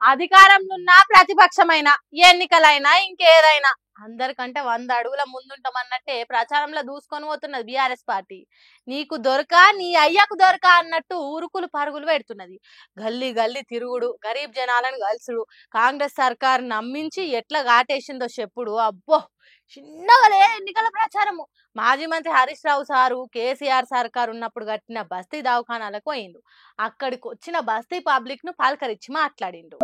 అధికారంలో ఉన్న ప్రతిపక్షమైన ఎన్నికలైనా ఇంకేదైనా అందరికంటే 100 అడుగుల ముందుంటామన్నట్టే ప్రచారంలో దూసుకొని పోతున్నది బీఆర్ఎస్ పార్టీ. నీకు దొరక నీ అయ్యకు దొరక అన్నట్టు ఉరుకులు పరుగులు పెడుతున్నది. గల్లీ గల్లీ తిరుగుడు, గరీబ్ జనాలను కలుసుడు, కాంగ్రెస్ సర్కార్ నమ్మించి ఎట్లా గాటేసిందో చెప్పుడు. అబ్బో చిన్నగా లేదు ఎన్నికల ప్రచారము. మాజీ మంత్రి హరీష్ రావు సారు కేసీఆర్ సర్కార్ ఉన్నప్పుడు కట్టిన బస్తీ దవాఖానాలకు పోయిండు. అక్కడికి వచ్చిన బస్తీ పబ్లిక్ ను పలకరించి మాట్లాడిండు.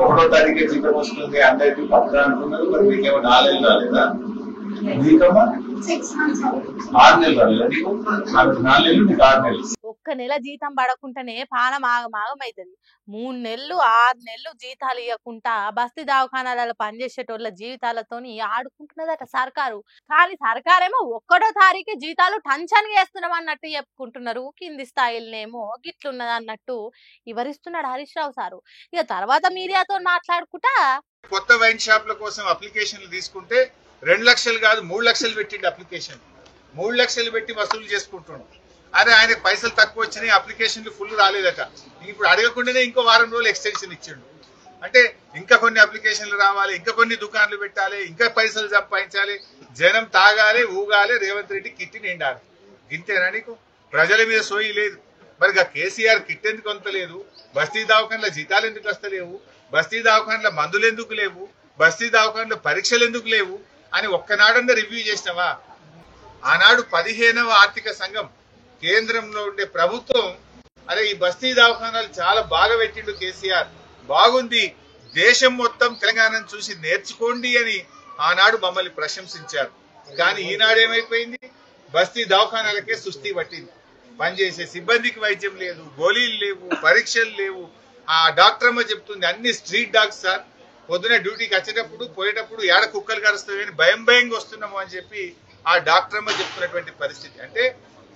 ఒకటో తారీఖే జీతం వస్తుంది అందరికి పక్క అంటున్నారు. మరి మీకేమో 4 నెలలు రాలేదా? మీకమ్మా 6 నెలలు రాలేదా? నీకు 4 నెలలు, నీకు 6 నెలలు. ఒక్క నెల జీతం పడకుండానే పానం ఆగమాగమైతుంది. 3 నెలలు 6 నెలలు జీతాలు ఇవ్వకుండా బస్తీ దవాఖానాలలో పనిచేసేటోళ్ళ జీవితాలతోని ఆడుకుంటున్నదట సర్కారు. కానీ సర్కారేమో 1వ తారీఖు జీతాలు టంచన్ వేస్తున్నాం అన్నట్టు చెప్పుకుంటున్నారు. కింది స్థాయిలనేమో గిట్లున్నది అన్నట్టు వివరిస్తున్నాడు హరీష్ రావు సారు. ఇక తర్వాత మీడియాతో మాట్లాడుకుంటా కొత్త వైన్ షాప్ల కోసం అప్లికేషన్లు తీసుకుంటే 2 లక్షలు కాదు 3 లక్షలు పెట్టిండు. అప్లికేషన్ 3 లక్షలు పెట్టి వసూలు చేసుకుంటుండు. అదే ఆయనకు పైసలు తక్కువ వచ్చినాయి, అప్లికేషన్లు ఫుల్ రాలేదట. ఇప్పుడు అడగకుండానే ఇంకో వారం రోజులు ఎక్స్టెన్షన్ ఇచ్చిండు. అంటే ఇంకా కొన్ని అప్లికేషన్లు రావాలి, ఇంకా కొన్ని దుకాణాలు పెట్టాలి, ఇంకా పైసలు సంపాదించాలి, జనం తాగాలి, ఊగాలి, రేవంత్ రెడ్డి కిట్టి నిండాలి. ఇంతేనా నీకు? ప్రజల మీద సోయి లేదు. మరి కేసీఆర్ కిట్ ఎందుకు అంతలేదు? బస్తీ దవాఖాన్ల జీతాలు ఎందుకు వస్తలేవు? బస్తీ దవాఖాన్ల మందులు ఎందుకు లేవు? బస్తీ దవాఖాన్ల పరీక్షలు ఎందుకు లేవు అని ఒక్కనాడన్నా రివ్యూ చేసినావా? ఆనాడు 15వ ఆర్థిక సంఘం కేంద్రంలో ఉండే ప్రభుత్వం అరే ఈ బస్తీ దవాఖానాలు చాలా బాగా పెట్టిండు కేసీఆర్, బాగుంది, దేశం మొత్తం తెలంగాణను చూసి నేర్చుకోండి అని ఆనాడు మమ్మల్ని ప్రశంసించారు. కానీ ఈనాడేమైపోయింది? బస్తీ దవాఖానాలకే సుస్థి పట్టింది. పనిచేసే సిబ్బందికి వైద్యం లేదు, గోళీలు లేవు, పరీక్షలు లేవు. ఆ డాక్టర్ అమ్మ చెప్తుంది అన్ని స్ట్రీట్ డాగ్స్ సార్, పొద్దున డ్యూటీకి వచ్చేటప్పుడు పోయేటప్పుడు ఏడ కుక్కలు కరుస్తాయని భయంగా వస్తున్నాము అని చెప్పి ఆ డాక్టర్ అమ్మ చెప్తున్నటువంటి పరిస్థితి. అంటే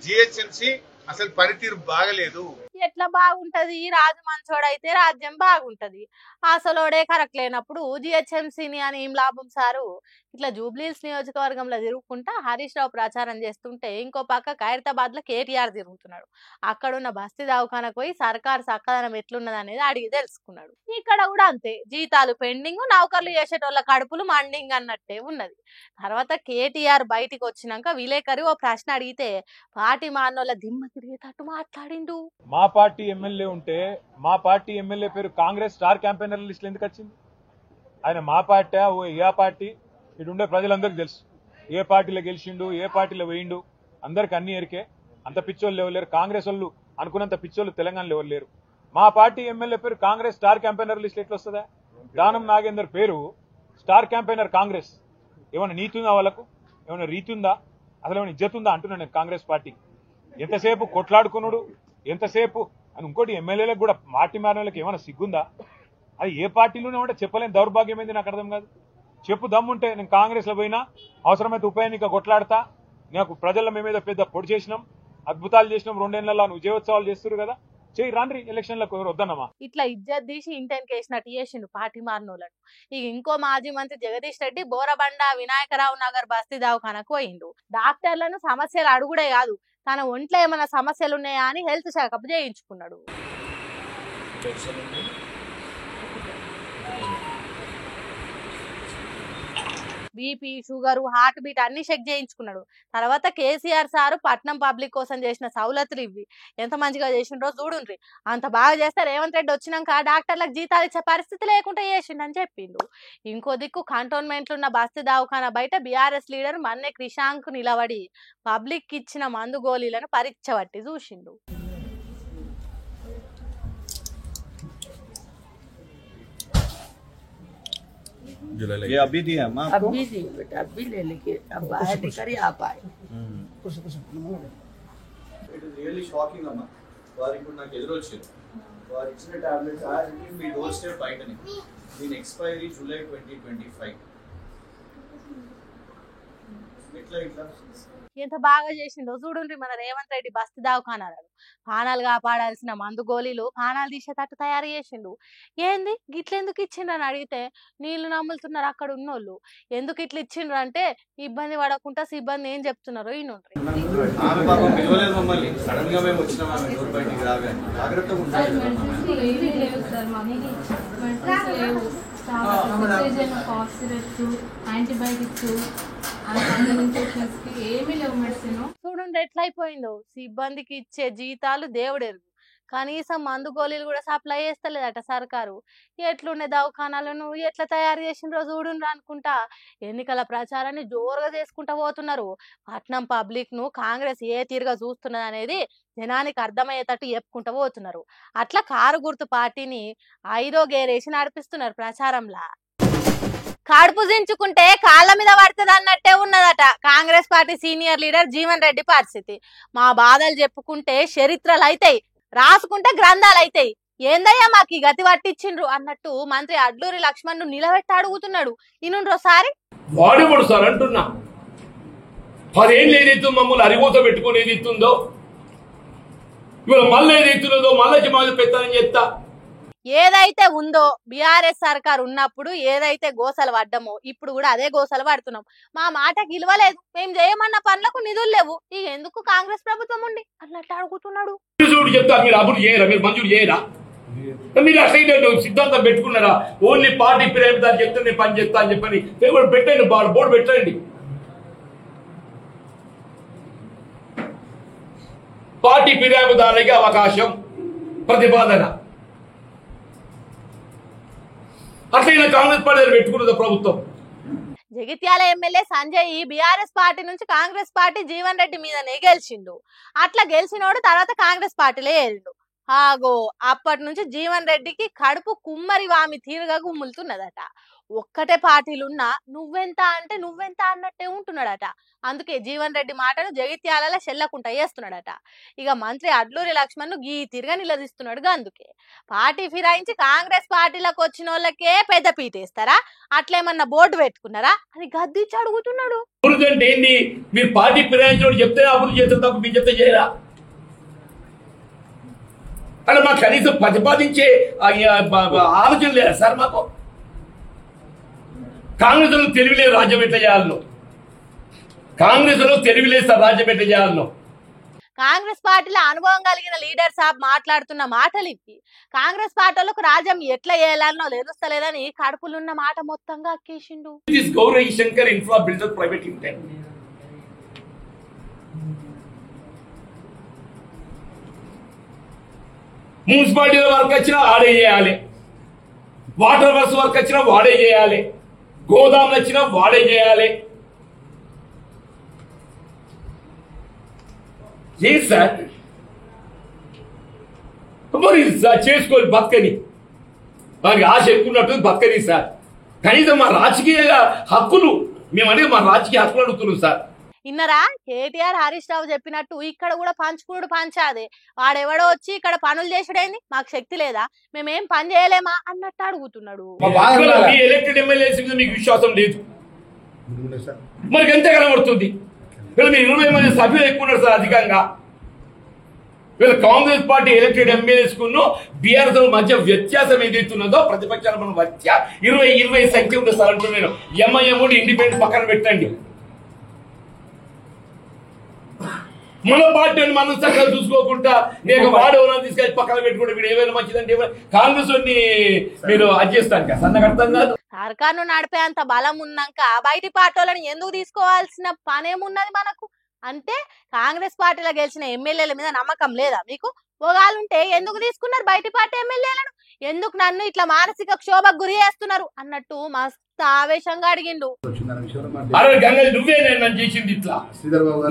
జిహెచ్ఎంసీ అసలు పనితీరు బాగలేదు. ఎట్లా బాగుంటది? రాజు మంచోడైతే రాజ్యం బాగుంటది, అసలోడే కరెక్ట్ లేనప్పుడు జిహెచ్ఎంసీని అని ఏం లాభం సారు? ఇట్లా జూబ్లీహిల్స్ నియోజకవర్గంలో తిరుగుకుంటా హరీష్ రావు ప్రచారం చేస్తుంటే ఇంకో పక్క ఖైరతాబాద్ లో కేటీఆర్ తిరుగుతున్నాడు. అక్కడున్న బస్తీ దవాఖానకు పోయి సర్కారు సక్కదనం ఎట్లున్నది అనేది అడిగి తెలుసుకున్నాడు. ఇక్కడ కూడా అంతే, జీతాలు పెండింగ్, నౌకర్లు చేసేటోళ్ళ కడుపులు మండింగ్ అన్నట్టే ఉన్నది. తర్వాత కేటీఆర్ బయటికి వచ్చినాక విలేకరి ఓ ప్రశ్న అడిగితే పార్టీ మారినోళ్ళ దిమ్మ తిరిగేటట్టు మాట్లాడిండు. మా పార్టీ ఎమ్మెల్యే ఉంటే మా పార్టీ ఎమ్మెల్యే పేరు కాంగ్రెస్ స్టార్ క్యాంపెయినర్ లిస్ట్ ఎందుకు వచ్చింది? ఆయన మా పార్టీ ఓ ఏ పార్టీ? ఇటు ఉండే ప్రజలందరికీ తెలుసు ఏ పార్టీలో గెలిచిండు, ఏ పార్టీలో వేయిండు, అందరికి అన్ని ఎరికే. అంత పిచ్చోళ్ళు ఎవరు లేరు, కాంగ్రెస్ వాళ్ళు అనుకున్నంత పిచ్చోళ్ళు తెలంగాణలో ఎవరు లేరు. మా పార్టీ ఎమ్మెల్యే పేరు కాంగ్రెస్ స్టార్ క్యాంపెయినర్ లిస్ట్ ఎట్లా వస్తుందా? దానం నాగేందర్ పేరు స్టార్ క్యాంపెయినర్ కాంగ్రెస్. ఏమైనా నీతి ఉందా వాళ్ళకు? ఏమైనా రీతి ఉందా? అసలు ఏమైనా ఇజ్జత్ ఉందా అంటున్నాను నేను కాంగ్రెస్ పార్టీ. ఎంతసేపు కొట్లాడుకున్నాడు, ఎంతసేపు అని. ఇంకోటి ఎమ్మెల్యేలకు కూడా పార్టీ మారిన వాళ్ళకి ఏమైనా సిగ్గుందా? అది ఏ పార్టీలోనే ఉంటే చెప్పలేని దౌర్భాగ్యం ఏంది నాకు అర్థం కాదు. చెప్పు దమ్ముంటే నేను కాంగ్రెస్ లో పోయినా, అవసరమైతే ఉప ఎన్నిక కొట్లాడతా, నాకు ప్రజల మీద పెద్ద పొడి చేసినాం, అద్భుతాలు చేసినాం, 2 ఏళ్లలో విజయోత్సవాలు చేస్తారు కదా, చెయ్యి రాండ్రి ఎలక్షన్లకు వద్దన్నమా. ఇట్లా ఇజ్జత్ తీసి ఇంటెన్కి వేసినట్టు చేసిండు పార్టీ మారినోళ్ళను. ఇక ఇంకో మాజీ మంత్రి జగదీష్ రెడ్డి బోరబండ వినాయకరావు నగర్ బస్తీ దవాఖానకు పోయిండు. డాక్టర్లను సమస్యలు అడుగుడే కాదు, తన ఒంట్లో ఏమైనా సమస్యలు ఉన్నాయా అని హెల్త్ చెకప్ చేయించుకున్నాడు. బీపీ, షుగర్, హార్ట్ బీట్ అన్ని చెక్ చేయించుకున్నాడు. తర్వాత కేసీఆర్ సారు పట్నం పబ్లిక్ కోసం చేసిన సౌలతులు ఇవి ఎంత మంచిగా చేసిండ్రో చూడుండ్రి. అంత బాగా చేస్తే రేవంత్ రెడ్డి వచ్చినాక డాక్టర్లకు జీతాలు ఇచ్చే పరిస్థితి లేకుండా చేసిండని చెప్పిండు. ఇంకో దిక్కు కంటోన్మెంట్ ఉన్న బస్తీ దవాఖానా బయట బీఆర్ఎస్ లీడర్ మన్నె క్రిషాంక్ నిలబడి పబ్లిక్ ఇచ్చిన మందు గోళీలను పరీక్ష పట్టి చూసిండు. ये अभी दिया है आपको? अभी दी बेटा, अभी ले लेके अब बाहर निकल आप आए. It is really shocking అమ్మా. వారు ఇప్పుడు నాకు ఎదురొచ్చారు. వారు ఇచ్చిన టాబ్లెట్స్ మీ డోర్ స్టెప్ బయటనే. దీని ఎక్స్పైరీ జూలై 2025. ఎట్లా ఇట్లా ఎంత బాగా చేసిండో చూడుండ్రి మన రేవంత్ రెడ్డి బస్తీ దవాఖానాలను. పానాలు కాపాడాల్సిన మందు గోళీలు పానాలు తీసేటట్టు తయారు చేసిండు. ఏంది గిట్లెందుకు ఇచ్చిండ్రు అని అడిగితే నీళ్లు నమ్ములుతున్నారు అక్కడ ఉన్నోళ్ళు. ఎందుకు ఇట్లా ఇచ్చిండ్రు అంటే ఇబ్బంది పడకుండా సిబ్బంది ఏం చెప్తున్నారో ఈయనుండ్రి. ఆమె పాపం పిలవలేదు మమ్మల్ని, సడన్ గా మేము వచ్చినాం. ఆమె డోర్ బయటికి రాగానే జాగ్రత్తగా ఉండాలి. చూడండి ఎట్లా అయిపోయిందో. సిబ్బందికి ఇచ్చే జీతాలు దేవుడెరుగు, కనీసం మందు గోళీలు కూడా సప్లై చేస్తలేదట సర్కారు. ఎట్లుండే దవాఖానాలను ఎట్లా తయారు చేసిండ్రో చూడుండ్రు అనుకుంటా ఎన్నికల ప్రచారాన్ని జోరుగా చేసుకుంటా పోతున్నారు. పట్నం పబ్లిక్ ను కాంగ్రెస్ ఏ తీరుగా చూస్తున్నది అనేది జనానికి అర్థమయ్యేటట్టు చెప్పుకుంటూ పోతున్నారు. అట్లా కారు గుర్తు పార్టీని 5వ గేరేసి నడిపిస్తున్నారు ప్రచారంలా. కడుపు దించుకుంటే కాళ్ళ మీద పడుతుంది అన్నట్టే ఉన్నదట Congress party senior leader Jeevan Reddy పరిస్థితి. మా బాధలు చెప్పుకుంటే చరిత్రలు అయితాయి, రాసుకుంటే గ్రంథాలు అయితాయి, ఏందయ్యా మాకు ఈ గతి పట్టించిండ్రు అన్నట్టు మంత్రి అడ్లూరి లక్ష్మణ్ ను నిలబెట్టి అడుగుతున్నాడు. ఈయనుండ్రోసారి వాడేవాడు సార్ అంటున్నా. 10 ఏళ్ళు ఏదైతే మమ్మల్ని అరిగోత పెట్టుకుని ఏది ఇస్తుందో ఇవాళ మళ్ళీ ఏదైతున్నదో మళ్ళీ మాది పెత్తనం చేస్తా. ఏదైతే ఉందో బీఆర్ఎస్ సర్కార్ ఉన్నప్పుడు ఏదైతే గోసలు పడ్డమో ఇప్పుడు కూడా అదే గోసలు పడుతున్నాం. మా మాటకి ఇలవలేదు, మేము చేయమన్న పనులకు నిధులు లేవు, ఇక ఎందుకు కాంగ్రెస్ ప్రభుత్వం ఉండి అన్నట్టు అడుగుతున్నాడు. చెప్తా మీరు అభివృద్ధి చేయరా, మీరు మంజూరు చేయరా, మీరు అసలు సిద్ధాంతం పెట్టుకున్నారా? ఓన్లీ పార్టీ ఫిర్యాదు చెప్తే నేను పని చేస్తా అని చెప్పని పెట్టండి, బోర్డు పెట్టండి. పార్టీ ఫిర్యాదుదారులకి అవకాశం, ప్రతిపాదన అట్లయినా కాంగ్రెస్ పార్టీ పెట్టుకున్నది ప్రభుత్వం. Jagtial MLA Sanjay BRS party నుంచి కాంగ్రెస్ పార్టీ జీవన్ రెడ్డి మీదనే గెలిచిండు. అట్లా గెలిచినోడు తర్వాత కాంగ్రెస్ పార్టీలో ఏరిండు. ఆగో అప్పటి నుంచి జీవన్ రెడ్డికి కడుపు కుమ్మరి వామి తీరుగా గుమ్ములుతున్నదట. ఒక్కటే పార్టీలున్నా నువ్వెంత అంటే నువ్వెంత అన్నట్టే ఉంటున్నాడట. అందుకే జీవన్ రెడ్డి మాటను జగిత్యాలలో చెల్లకుండా చేస్తున్నాడట. ఇక మంత్రి అడ్లూరి లక్ష్మణ్ ను గీ తిరిగా నిలదీస్తున్నాడు. అందుకే పార్టీ ఫిరాయించి కాంగ్రెస్ పార్టీలకు వచ్చిన వాళ్ళకే పెద్ద పీటేస్తారా, అట్లేమన్నా బోర్డు పెట్టుకున్నారా అని గద్దించి అడుగుతున్నాడు. ఏంటి మీరు పార్టీ ఫిరాయించిన చెప్తే అభివృద్ధి చేస్తే తప్ప మీరు చెప్తే చేయరా? అలా మాకు కనీసం ప్రతిపాదించే ఆలోచన లేదా సార్? మాకు కాంగ్రెస్ లో తెలివిలేదు రాజ్యం ఎట్లా చేయాలను, కాంగ్రెస్ లో తెలివిలేదు సార్ రాజ్యం ఎట్లా చేయాలను. కాంగ్రెస్ పార్టీలో అనుభవం కలిగిన లీడర్ సాబ్ మాట్లాడుతున్న మాటలు ఇవి. కాంగ్రెస్ పార్టీలకు రాజ్యం ఎట్లా చేయాలనో తెలుస్తలేదని కడుపులున్న మాట మొత్తంగా అక్కేసిండు. Gaurav Shankar infra builder private limited municipality work వచ్చినా ఆడే చేయాలి, వాటర్ వర్క్స్ వర్క్ వచ్చినా వాడే చేయాలి, గోదాములు వచ్చినా వాడే చేయాలి. ఏం సార్ మరి చేసుకోవాలి బతకని, వారికి ఆశ ఎక్కున్నట్టు బతకని సార్. కనీసం మా రాజకీయ హక్కులు మేమనే మా రాజకీయ హక్కులు అడుగుతున్నాం సార్. ఇన్నరా కేటీఆర్ హరీష్ రావు చెప్పినట్టు ఇక్కడ కూడా పంచుకుడు పంచాదే. వాడెవడో వచ్చి ఇక్కడ పనులు చేసుడేంది, మాకు శక్తి లేదా, మేమేం పని చేయలేమా అన్నట్టు అడుగుతున్నాడు. ఎలక్టెడ్ ఎమ్మెల్యేస్ మీద మీకు విశ్వాసం లేదు, మనకి ఎంత కనబడుతుంది? వీళ్ళు మీరు 20 మంది సభ్యులు ఎక్కువ ఉన్నారు సార్ అధికంగా. వీళ్ళు కాంగ్రెస్ పార్టీ ఎలక్టెడ్ ఎమ్మెల్యేస్ కును బీఆర్ఎస్ మధ్య వ్యత్యాసం ఏదైతున్నదో ప్రతిపక్షాల మన మధ్య 20 సంఖ్య ఉంటుంది సార్ అంటూ నేను. ఎంఐఎం కూడా ఇండిపెండెంట్ పక్కన పెట్టండి, మన పార్టీని మనం చక్కగా చూసుకోకుండా నేను వాడేవన్నా తీసుకెళ్ళి పక్కన పెట్టుకుంటే మీరు ఏమైనా మంచిదంటే కాంగ్రెస్ మీరు అడ్జేస్తాను కదా సన్నగడతాం కాదు. సర్కారును నడిపే అంత బలం ఉన్నాక బయటి పార్టీలను ఎందుకు తీసుకోవాల్సిన పనేమున్నది మనకు? అంటే కాంగ్రెస్ పార్టీలో గెలిచిన ఎమ్మెల్యేల మీద నమ్మకం లేదా మీకు? పోగాలుంటే ఎందుకు తీసుకున్నారు బయటి పార్టీ ఎమ్మెల్యేలను? ఎందుకు నన్ను ఇట్లా మానసిక క్షోభకు గురి చేస్తున్నారు అన్నట్టు మస్తు ఆవేశంగా అడిగిండు. అరే గంగ నువ్వే నన్ను చేసింది ఇట్లా,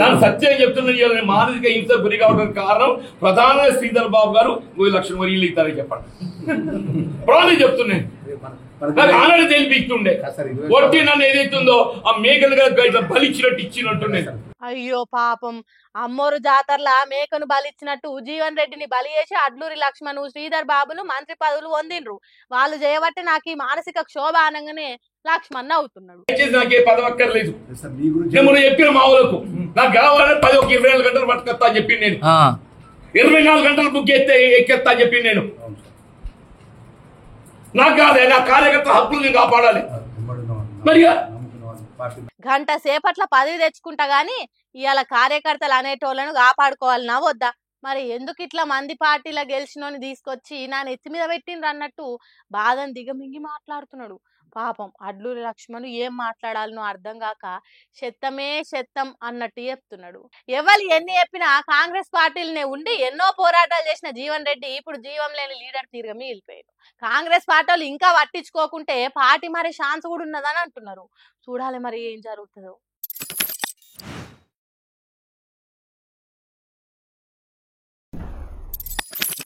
నన్ను సత్యం చెప్తున్నా. మానసిక హింస గురి కావడానికి కారణం ప్రధానంగా శ్రీధర్ బాబు గారు 1 లక్షల మరి ఇల్లు ఇస్తారని చెప్పండి. ప్రాణం చెప్తున్నాను, నాకు ఆనాడు తెలిపిస్తుండే ఒట్టి నన్ను ఏదైతుందో ఆ మేకలుగా ఇట్లా బలిచ్చినట్టు ఇచ్చినట్టుండే. అయ్యో పాపం, అమ్మోరు జాతరల మేకను బలిచ్చినట్టు జీవన్ రెడ్డిని బలి చేసి అడ్లూరి లక్ష్మణ్ శ్రీధర్ బాబులు మంత్రి పదవులు పొందిండ్రు. వాళ్ళు చేయబట్టి నాకు ఈ మానసిక క్షోభ అనగానే లక్ష్మణ్ అవుతున్నాడు. దయచేసి నాకే పదవి అక్కర్లేదు. నేను మొన్న చెప్పిన మా ఊళ్ళకు నాకు కావాలంటే 10 ఒక 24 గంటలు పట్టుకొస్తా అని చెప్పింది నేను. 24 గంటలు బుక్ ఎక్కేస్తా అని చెప్పింది నేను. నాకు కాదే నా కార్యకర్త హక్కులు కాపాడాలి. మరి గంట సేపట్ల పదవి తెచ్చుకుంటా గాని ఇవాళ కార్యకర్తలు అనేటోళ్ళను కాపాడుకోవాలన్నా వద్దా? మరి ఎందుకు ఇట్లా మంది పార్టీలో గెలిచినోని తీసుకొచ్చి నా నెత్తి మీద పెట్టిండ్రు అన్నట్టు బాధను దిగమింగి మాట్లాడుతున్నాడు. పాపం అడ్లూరి లక్ష్మణ్ ఏం మాట్లాడాలనో అర్థం కాక శత్తమే శత్తం అన్నట్టు చెప్తున్నాడు. ఎవరు ఎన్ని చెప్పినా కాంగ్రెస్ పార్టీలనే ఉండి ఎన్నో పోరాటాలు చేసిన జీవన్ రెడ్డి ఇప్పుడు జీవం లేని లీడర్ తీరుగా మిగిలిపోయాడు. కాంగ్రెస్ పార్టీలు ఇంకా పట్టించుకోకుంటే పార్టీ మరి ఛాన్స్ కూడా ఉన్నదని అంటున్నారు. చూడాలి మరి ఏం జరుగుతుందో.